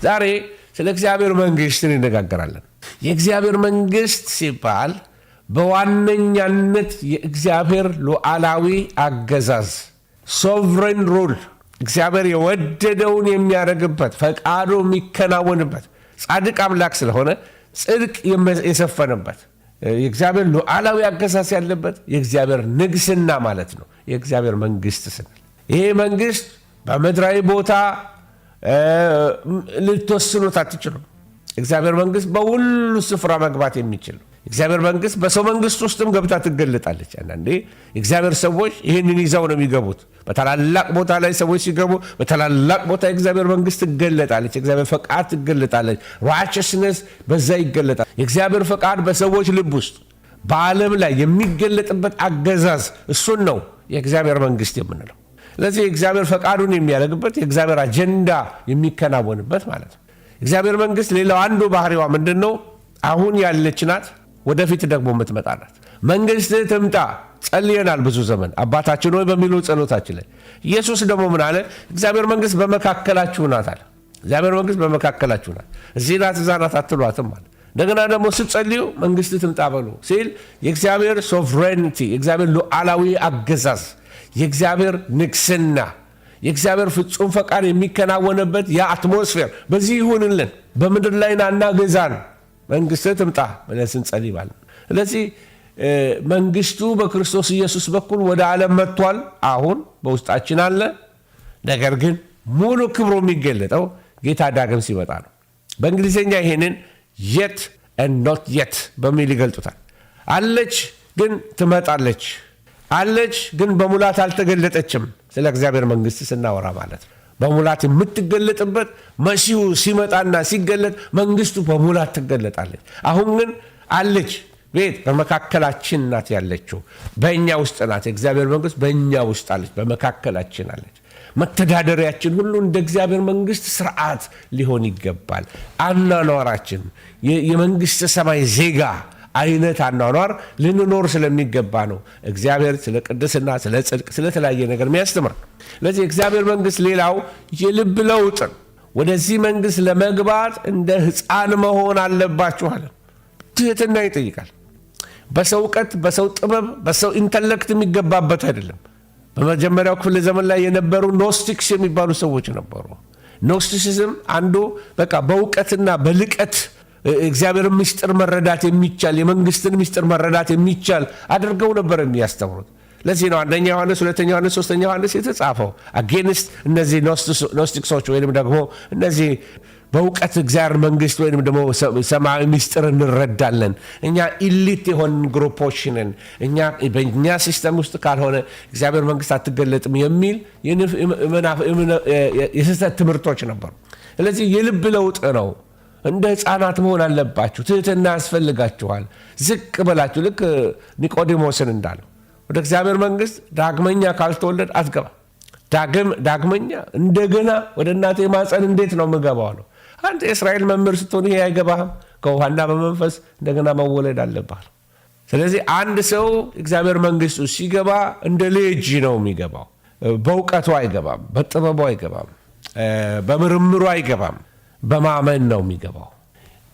ዛሬ ስለ እግዚአብሔር መንግስት እንነጋገራለን። የእግዚአብሔር መንግስት ሲባል በዋነኛነት የእግዚአብሔር ሉዓላዊ አገዛዝ ሶቨሬን ሩል፣ እግዚአብሔር የወደደውን የሚያደርግበት ፈቃዱ የሚከናወንበት ጻድቅ አምላክ ስለሆነ ጽድቅ የሰፈነበት የእግዚአብሔር ሉዓላዊ አገዛዝ ያለበት የእግዚአብሔር ንግስና ማለት ነው። የእግዚአብሔር መንግስት ስንል ይሄ መንግስት በምድራዊ ቦታ ልትወስኑት አትችሉም። እግዚአብሔር መንግስት በሁሉ ስፍራ መግባት የሚችል ነው። እግዚአብሔር መንግስት በሰው መንግስት ውስጥም ገብታ ትገለጣለች። አንዳንዴ የእግዚአብሔር ሰዎች ይህንን ይዘው ነው የሚገቡት። በታላላቅ ቦታ ላይ ሰዎች ሲገቡ በታላላቅ ቦታ የእግዚአብሔር መንግስት ትገለጣለች። የእግዚአብሔር ፈቃድ ትገለጣለች። ራይቸስነስ በዛ ይገለጣል። የእግዚአብሔር ፈቃድ በሰዎች ልብ ውስጥ በዓለም ላይ የሚገለጥበት አገዛዝ እሱን ነው የእግዚአብሔር መንግስት የምንለው። ስለዚህ የእግዚአብሔር ፈቃዱን የሚያደርግበት የእግዚአብሔር አጀንዳ የሚከናወንበት ማለት ነው። እግዚአብሔር መንግስት ሌላው አንዱ ባህሪዋ ምንድን ነው? አሁን ያለች ናት፣ ወደፊት ደግሞ የምትመጣ ናት። መንግስት ትምጣ ጸልየናል ብዙ ዘመን አባታችን ሆይ በሚለው ጸሎታችን ላይ። ኢየሱስ ደግሞ ምን አለ? እግዚአብሔር መንግስት በመካከላችሁ ናት አለ። እግዚአብሔር መንግስት በመካከላችሁ ናት፣ እዚህ ናት እዛ ናት አትሏትም አለ። እንደገና ደግሞ ስትጸልዩ መንግስት ትምጣ በሉ ሲል የእግዚአብሔር ሶቨሬኒቲ፣ የእግዚአብሔር ሉዓላዊ አገዛዝ፣ የእግዚአብሔር ንግስና፣ የእግዚአብሔር ፍጹም ፈቃድ የሚከናወንበት የአትሞስፌር በዚህ ይሁንልን፣ በምድር ላይ ናና ግዛን፣ መንግስት ትምጣ ብለን ስንጸልይ ማለት። ስለዚህ መንግስቱ በክርስቶስ ኢየሱስ በኩል ወደ ዓለም መጥቷል። አሁን በውስጣችን አለ። ነገር ግን ሙሉ ክብሩ የሚገለጠው ጌታ ዳግም ሲመጣ ነው። በእንግሊዝኛ ይሄንን የት ኖት የት በሚል ይገልጡታል። አለች ግን ትመጣለች፣ አለች ግን በሙላት አልተገለጠችም። ስለ እግዚአብሔር መንግስት ስናወራ ማለት ነው። በሙላት የምትገለጥበት መሲሁ ሲመጣና ሲገለጥ መንግስቱ በሙላት ትገለጣለች። አሁን ግን አለች። ቤት በመካከላችን ናት ያለችው፣ በእኛ ውስጥ ናት። የእግዚአብሔር መንግስት በእኛ ውስጥ አለች፣ በመካከላችን አለች። መተዳደሪያችን ሁሉ እንደ እግዚአብሔር መንግስት ስርዓት ሊሆን ይገባል። አኗኗራችን የመንግስት ሰማይ ዜጋ አይነት አኗኗር ልንኖር ስለሚገባ ነው እግዚአብሔር ስለ ቅድስና፣ ስለ ጽድቅ፣ ስለተለያየ ነገር የሚያስተምር። ስለዚህ የእግዚአብሔር መንግስት ሌላው የልብ ለውጥ፣ ወደዚህ መንግስት ለመግባት እንደ ሕፃን መሆን አለባችሁ አለ። ትህትና ይጠይቃል። በሰው እውቀት፣ በሰው ጥበብ፣ በሰው ኢንተሌክት የሚገባበት አይደለም። በመጀመሪያው ክፍለ ዘመን ላይ የነበሩ ኖስቲክስ የሚባሉ ሰዎች ነበሩ። ኖስቲሲዝም አንዱ በቃ በእውቀትና በልቀት እግዚአብሔር ምስጢር መረዳት የሚቻል የመንግስትን ምስጢር መረዳት የሚቻል አድርገው ነበር የሚያስተምሩት። ለዚህ ነው አንደኛ ዮሐንስ፣ ሁለተኛ ዮሐንስ፣ ሶስተኛ ዮሐንስ የተጻፈው አጌንስት እነዚህ ኖስቲክሶች ወይም ደግሞ እነዚህ በእውቀት እግዚአብሔር መንግስት ወይም ደግሞ ሰማያዊ ምስጢር እንረዳለን፣ እኛ ኢሊት የሆን ግሩፖችንን፣ እኛ በእኛ ሲስተም ውስጥ ካልሆነ እግዚአብሔር መንግስት አትገለጥም የሚል የስህተት ትምህርቶች ነበሩ። ስለዚህ የልብ ለውጥ ነው። እንደ ህፃናት መሆን አለባችሁ። ትህትና ያስፈልጋችኋል። ዝቅ በላችሁ። ልክ ኒቆዲሞስን እንዳለው ወደ እግዚአብሔር መንግስት ዳግመኛ ካልተወለድ አትገባ። ዳግመኛ እንደገና ወደ እናቴ ማፀን እንዴት ነው የምገባው ነው። አንተ የእስራኤል መምህር ስትሆን ይሄ አይገባህም። ከውሃና በመንፈስ እንደገና መወለድ አለብህ። ስለዚህ አንድ ሰው እግዚአብሔር መንግስቱ ሲገባ እንደ ልጅ ነው የሚገባው። በእውቀቱ አይገባም፣ በጥበቡ አይገባም፣ በምርምሩ አይገባም፣ በማመን ነው የሚገባው።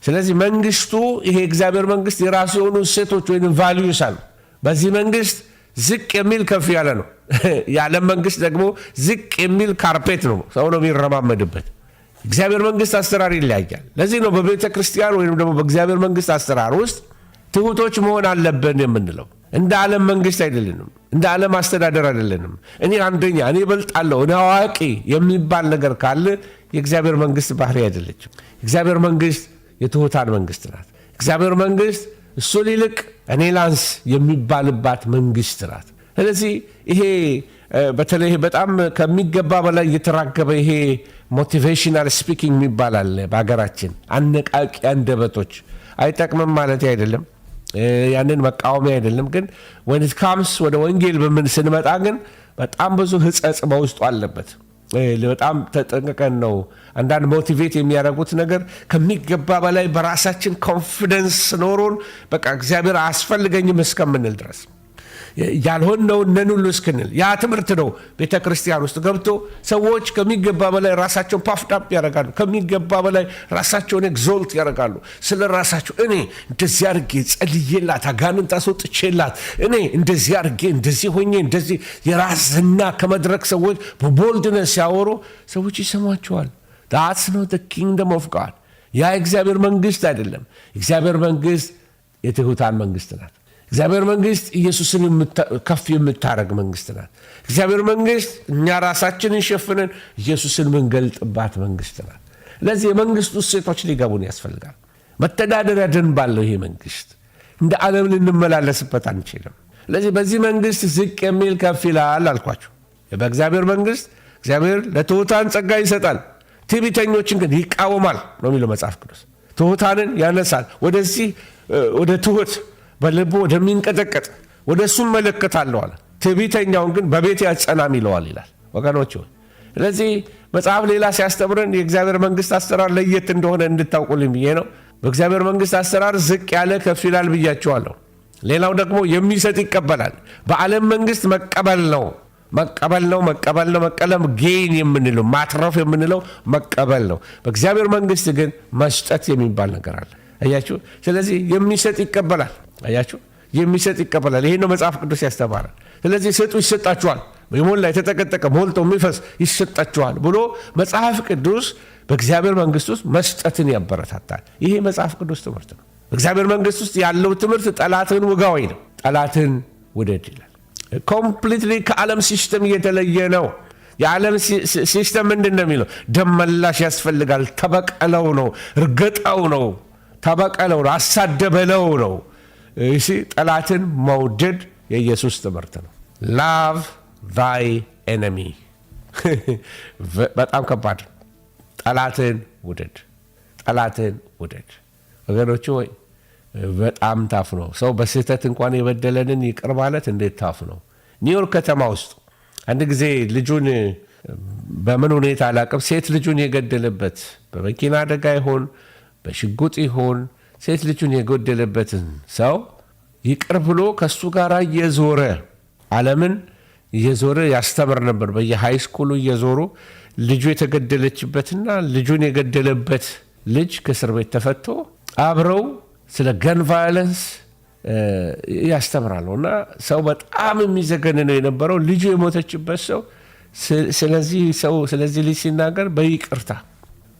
ስለዚህ መንግስቱ ይሄ እግዚአብሔር መንግስት የራሱ የሆኑ እሴቶች ወይም ቫልዩስ አሉ። በዚህ መንግስት ዝቅ የሚል ከፍ ያለ ነው። የዓለም መንግስት ደግሞ ዝቅ የሚል ካርፔት ነው፣ ሰው ነው የሚረማመድበት። እግዚአብሔር መንግስት አሰራር ይለያያል። ለዚህ ነው በቤተ ክርስቲያን ወይም ደግሞ በእግዚአብሔር መንግስት አሰራር ውስጥ ትሁቶች መሆን አለብን የምንለው። እንደ ዓለም መንግስት አይደለንም፣ እንደ ዓለም አስተዳደር አይደለንም። እኔ አንደኛ፣ እኔ እበልጣለሁ፣ እኔ አዋቂ የሚባል ነገር ካለ የእግዚአብሔር መንግስት ባህሪ አይደለችም። እግዚአብሔር መንግስት የትሁታን መንግስት ናት። እግዚአብሔር መንግስት እሱ ሊልቅ እኔ ላንስ የሚባልባት መንግስት ናት። ስለዚህ ይሄ በተለይ በጣም ከሚገባ በላይ እየተራገበ ይሄ ሞቲቬሽናል ስፒኪንግ የሚባላል በሀገራችን። አነቃቂ አንደበቶች አይጠቅምም ማለት አይደለም፣ ያንን መቃወሚያ አይደለም። ግን when it comes ወደ ወንጌል ስንመጣ ግን በጣም ብዙ ህጸጽ በውስጡ አለበት። በጣም ተጠንቀቀን ነው አንዳንድ ሞቲቬት የሚያደርጉት ነገር ከሚገባ በላይ በራሳችን ኮንፊደንስ ኖሮን በቃ እግዚአብሔር አያስፈልገኝም እስከምንል ድረስ ያልሆነው ነኑሉ እስክንል ያ ትምህርት ነው ቤተ ክርስቲያን ውስጥ ገብቶ ሰዎች ከሚገባ በላይ ራሳቸውን ፓፍዳፕ ያደርጋሉ። ከሚገባ በላይ ራሳቸውን ኤግዞልት ያደርጋሉ። ስለ ራሳቸው እኔ እንደዚህ አድርጌ ጸልዬላት አጋንንት አስወጥቼላት እኔ እንደዚህ አድርጌ እንደዚህ ሆኜ እንደዚህ የራስና ከመድረክ ሰዎች በቦልድነስ ሲያወሩ ሰዎች ይሰማቸዋል። That's not the kingdom of God. ያ እግዚአብሔር መንግስት አይደለም። እግዚአብሔር መንግስት የትሑታን መንግስት ናት። እግዚአብሔር መንግስት ኢየሱስን ከፍ የምታረግ መንግስት ናት። እግዚአብሔር መንግስት እኛ ራሳችንን ሸፍነን ኢየሱስን ምንገልጥባት መንግስት ናት። ለዚህ የመንግስቱ እሴቶች ሊገቡን ያስፈልጋል። መተዳደሪያ ደንብ አለው ይሄ መንግስት። እንደ ዓለም ልንመላለስበት አንችልም። ለዚህ በዚህ መንግስት ዝቅ የሚል ከፍ ይላል አልኳቸው። በእግዚአብሔር መንግስት እግዚአብሔር ለትሑታን ጸጋ ይሰጣል፣ ትዕቢተኞችን ግን ይቃወማል ነው የሚለው መጽሐፍ ቅዱስ። ትሑታንን ያነሳል። ወደዚህ ወደ ትሑት በልቡ ወደሚንቀጠቀጥ ወደ እሱም መለከታለሁ አለ። ትዕቢተኛውን ግን በቤት ያጸናም ይለዋል ይላል። ወገኖች ሆይ ስለዚህ መጽሐፍ ሌላ ሲያስተምረን የእግዚአብሔር መንግስት አሰራር ለየት እንደሆነ እንድታውቁልኝ ብዬ ነው። በእግዚአብሔር መንግስት አሰራር ዝቅ ያለ ከፍ ይላል ብያቸዋለሁ። ሌላው ደግሞ የሚሰጥ ይቀበላል። በዓለም መንግስት መቀበል ነው መቀለም ጌን የምንለው ማትረፍ የምንለው መቀበል ነው። በእግዚአብሔር መንግስት ግን መስጠት የሚባል ነገር አለ። አያችሁ። ስለዚህ የሚሰጥ ይቀበላል። አያችሁ፣ የሚሰጥ ይቀበላል። ይሄ ነው መጽሐፍ ቅዱስ ያስተማራል። ስለዚህ ስጡ ይሰጣችኋል፣ የሞላ የተጠቀጠቀ ሞልቶ የሚፈስ ይሰጣችኋል ብሎ መጽሐፍ ቅዱስ በእግዚአብሔር መንግስት ውስጥ መስጠትን ያበረታታል። ይሄ መጽሐፍ ቅዱስ ትምህርት ነው። በእግዚአብሔር መንግስት ውስጥ ያለው ትምህርት ጠላትን ውጋው ነው። ጠላትን ውደድ ይላል። ኮምፕሊትሊ ከዓለም ሲስተም የተለየ ነው። የዓለም ሲስተም ምንድን ነው የሚለው? ደም መላሽ ያስፈልጋል፣ ተበቀለው ነው፣ እርገጠው ነው፣ ተበቀለው ነው፣ አሳደበለው ነው። እሺ፣ ጠላትን መውደድ የኢየሱስ ትምህርት ነው። ላቭ ዛይ ኤነሚ በጣም ከባድ ነው። ጠላትን ውደድ፣ ጠላትን ውደድ። ወገኖች ሆይ በጣም ታፍ ነው። ሰው በስህተት እንኳን የበደለንን ይቅር ማለት እንዴት ታፍ ነው። ኒውዮርክ ከተማ ውስጥ አንድ ጊዜ ልጁን በምን ሁኔታ አላውቅም፣ ሴት ልጁን የገደለበት በመኪና አደጋ ይሆን በሽጉጥ ይሆን ሴት ልጁን የገደለበትን ሰው ይቅር ብሎ ከሱ ጋር እየዞረ ዓለምን እየዞረ ያስተምር ነበር። በየሃይ ስኩሉ እየዞሩ ልጁ የተገደለችበትና ልጁን የገደለበት ልጅ ከእስር ቤት ተፈቶ አብረው ስለ ገን ቫዮለንስ ያስተምራሉ። እና ሰው በጣም የሚዘገንነው የነበረው ልጁ የሞተችበት ሰው ስለዚህ ልጅ ሲናገር በይቅርታ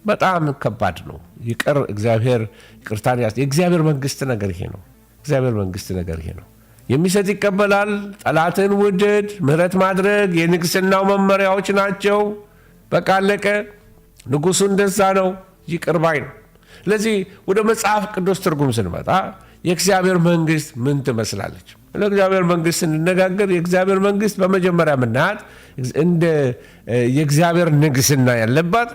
በጣም ከባድ ነው። ይቅር እግዚአብሔር ይቅርታን የእግዚአብሔር መንግስት ነገር ይሄ ነው። እግዚአብሔር መንግስት ነገር ይሄ ነው። የሚሰጥ ይቀበላል፣ ጠላትን ውደድ፣ ምህረት ማድረግ የንግስናው መመሪያዎች ናቸው። በቃ አለቀ። ንጉሱ እንደዛ ነው፣ ይቅር ባይ ነው። ስለዚህ ወደ መጽሐፍ ቅዱስ ትርጉም ስንመጣ የእግዚአብሔር መንግስት ምን ትመስላለች? ለእግዚአብሔር መንግስት ስንነጋገር የእግዚአብሔር መንግስት በመጀመሪያ ምናያት እንደ የእግዚአብሔር ንግስና ያለባት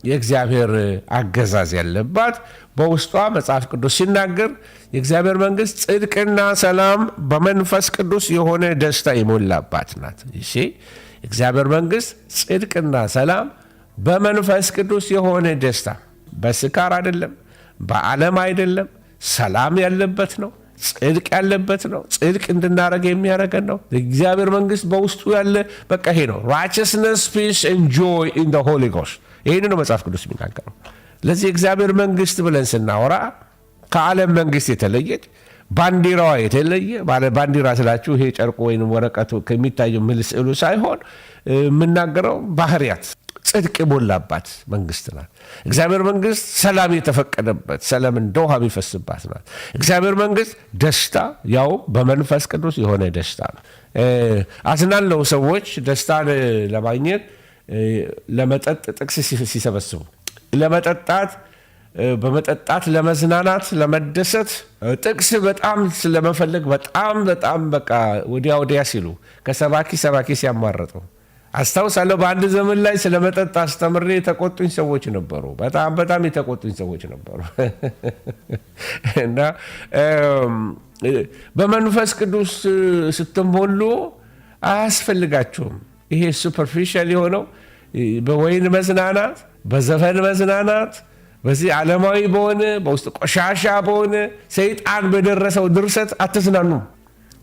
የእግዚአብሔር አገዛዝ ያለባት በውስጧ መጽሐፍ ቅዱስ ሲናገር የእግዚአብሔር መንግስት ጽድቅና ሰላም በመንፈስ ቅዱስ የሆነ ደስታ የሞላባት ናት። እሺ፣ የእግዚአብሔር መንግስት ጽድቅና ሰላም በመንፈስ ቅዱስ የሆነ ደስታ፣ በስካር አይደለም፣ በዓለም አይደለም፣ ሰላም ያለበት ነው፣ ጽድቅ ያለበት ነው። ጽድቅ እንድናረግ የሚያደርገን ነው። የእግዚአብሔር መንግስት በውስጡ ያለ በቃ ይሄ ነው። righteousness, peace and joy in the Holy Ghost። ይሄን ነው መጽሐፍ ቅዱስ የሚናገረው። ለዚህ የእግዚአብሔር መንግስት ብለን ስናወራ ከዓለም መንግስት የተለየች ባንዲራዋ የተለየ ባንዲራ ስላችሁ ይሄ ጨርቁ ወይም ወረቀቱ ከሚታየው ስዕሉ ሳይሆን የምናገረው ባህሪያት ጽድቅ የሞላባት መንግስት ናት። እግዚአብሔር መንግስት ሰላም የተፈቀደበት ሰላም እንደ ውሃ የሚፈስባት ናት። እግዚአብሔር መንግስት ደስታ ያው በመንፈስ ቅዱስ የሆነ ደስታ ነው። አዝናለሁ ሰዎች ደስታን ለማግኘት ለመጠጥ ጥቅስ ሲሰበስቡ ለመጠጣት በመጠጣት ለመዝናናት ለመደሰት ጥቅስ በጣም ስለመፈለግ በጣም በቃ ወዲያ ሲሉ ከሰባኪ ሲያማረጠው አስታውሳለሁ። በአንድ ዘመን ላይ ስለመጠጥ አስተምሬ የተቆጡኝ ሰዎች ነበሩ። በጣም የተቆጡኝ ሰዎች ነበሩ። እና በመንፈስ ቅዱስ ስትሞሉ አያስፈልጋችሁም። ይሄ ሱፐርፊሻል የሆነው በወይን መዝናናት፣ በዘፈን መዝናናት፣ በዚህ ዓለማዊ በሆነ በውስጥ ቆሻሻ በሆነ ሰይጣን በደረሰው ድርሰት አትዝናኑም።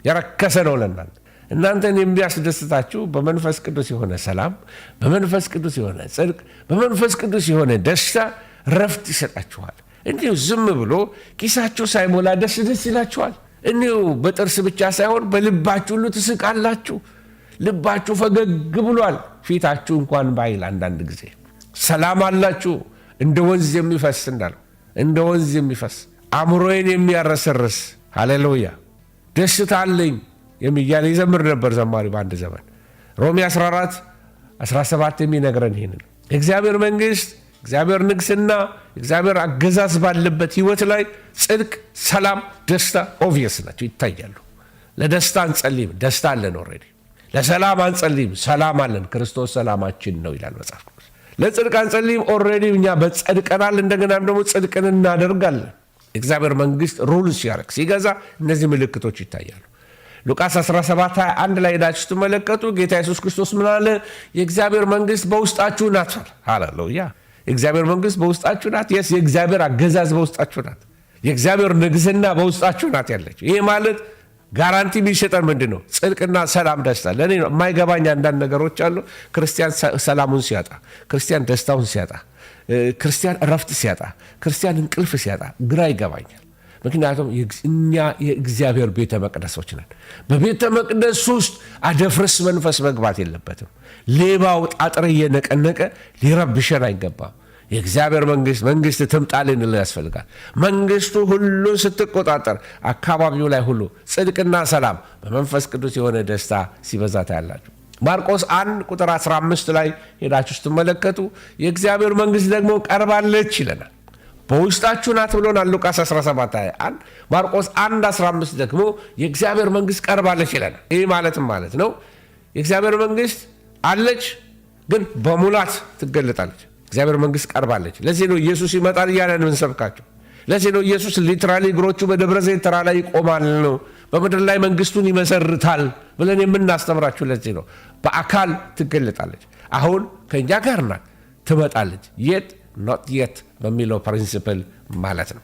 የረከሰ ነው ለእናንተ። እናንተን የሚያስደስታችሁ በመንፈስ ቅዱስ የሆነ ሰላም፣ በመንፈስ ቅዱስ የሆነ ጽድቅ፣ በመንፈስ ቅዱስ የሆነ ደስታ ረፍት ይሰጣችኋል። እንዲሁ ዝም ብሎ ኪሳችሁ ሳይሞላ ደስ ይላችኋል። እንዲሁ በጥርስ ብቻ ሳይሆን በልባችሁ ሁሉ ትስቃላችሁ። ልባችሁ ፈገግ ብሏል፣ ፊታችሁ እንኳን ባይል አንዳንድ ጊዜ ሰላም አላችሁ። እንደ ወንዝ የሚፈስ እንዳለው እንደ ወንዝ የሚፈስ አእምሮዬን የሚያረሰርስ ሃሌሉያ ደስታ አለኝ የሚያለ ይዘምር ነበር ዘማሪ በአንድ ዘመን። ሮሜ 14:17 የሚነግረን ይህንን የእግዚአብሔር መንግሥት፣ እግዚአብሔር ንግስና፣ እግዚአብሔር አገዛዝ ባለበት ህይወት ላይ ጽድቅ፣ ሰላም፣ ደስታ ኦብቪየስ ናቸው፣ ይታያሉ። ለደስታ አንጸልይም፣ ደስታ አለን ኦልሬዲ። ለሰላም አንጸልይም፣ ሰላም አለን፣ ክርስቶስ ሰላማችን ነው ይላል መጽሐፍ ቅዱስ። ለጽድቅ አንጸልይም፣ ኦልሬዲ እኛ በጸድቀናል፣ እንደገና ደግሞ ጽድቅን እናደርጋለን። እግዚአብሔር መንግሥት ሩል ሲያደርግ ሲገዛ እነዚህ ምልክቶች ይታያሉ። ሉቃስ 17:21 ላይ ሄዳችሁ ስትመለከቱ ጌታ ኢየሱስ ክርስቶስ ምን አለ? የእግዚአብሔር መንግሥት በውስጣችሁ ናት። ሃሌሉያ! የእግዚአብሔር መንግሥት በውስጣችሁ ናት። የእግዚአብሔር አገዛዝ በውስጣችሁ ናት። የእግዚአብሔር ንግስና በውስጣችሁ ናት ያለች። ይሄ ማለት ጋራንቲ የሚሰጠን ምንድን ነው? ጽድቅና ሰላም፣ ደስታ። ለእኔ የማይገባኝ አንዳንድ ነገሮች አሉ። ክርስቲያን ሰላሙን ሲያጣ፣ ክርስቲያን ደስታውን ሲያጣ፣ ክርስቲያን እረፍት ሲያጣ፣ ክርስቲያን እንቅልፍ ሲያጣ ግራ ይገባኛል። ምክንያቱም እኛ የእግዚአብሔር ቤተ መቅደሶች ነን። በቤተ መቅደስ ውስጥ አደፍርስ መንፈስ መግባት የለበትም። ሌባው ጣጥር እየነቀነቀ ሊረብሸን አይገባም። የእግዚአብሔር መንግሥት ትምጣልን ያስፈልጋል። መንግሥቱ ሁሉን ስትቆጣጠር አካባቢው ላይ ሁሉ ጽድቅና ሰላም በመንፈስ ቅዱስ የሆነ ደስታ ሲበዛ ታያላችሁ። ማርቆስ 1:15 ላይ ሄዳችሁ ስትመለከቱ የእግዚአብሔር መንግሥት ደግሞ ቀርባለች ይለናል። በውስጣችሁ ናት ብሎናል ሉቃስ 17:1። ማርቆስ 1:15 ደግሞ የእግዚአብሔር መንግሥት ቀርባለች ይለናል። ይህ ማለትም ማለት ነው የእግዚአብሔር መንግሥት አለች፣ ግን በሙላት ትገለጣለች። እግዚአብሔር መንግሥት ቀርባለች። ለዚህ ነው ኢየሱስ ይመጣል እያለን የምንሰብካቸው። ለዚህ ነው ኢየሱስ ሊትራሊ እግሮቹ በደብረ ዘይት ተራራ ላይ ይቆማል ነው በምድር ላይ መንግሥቱን ይመሰርታል ብለን የምናስተምራችሁ። ለዚህ ነው በአካል ትገለጣለች። አሁን ከእኛ ጋር ናት፣ ትመጣለች። የት ኖት የት በሚለው ፕሪንሲፕል ማለት ነው።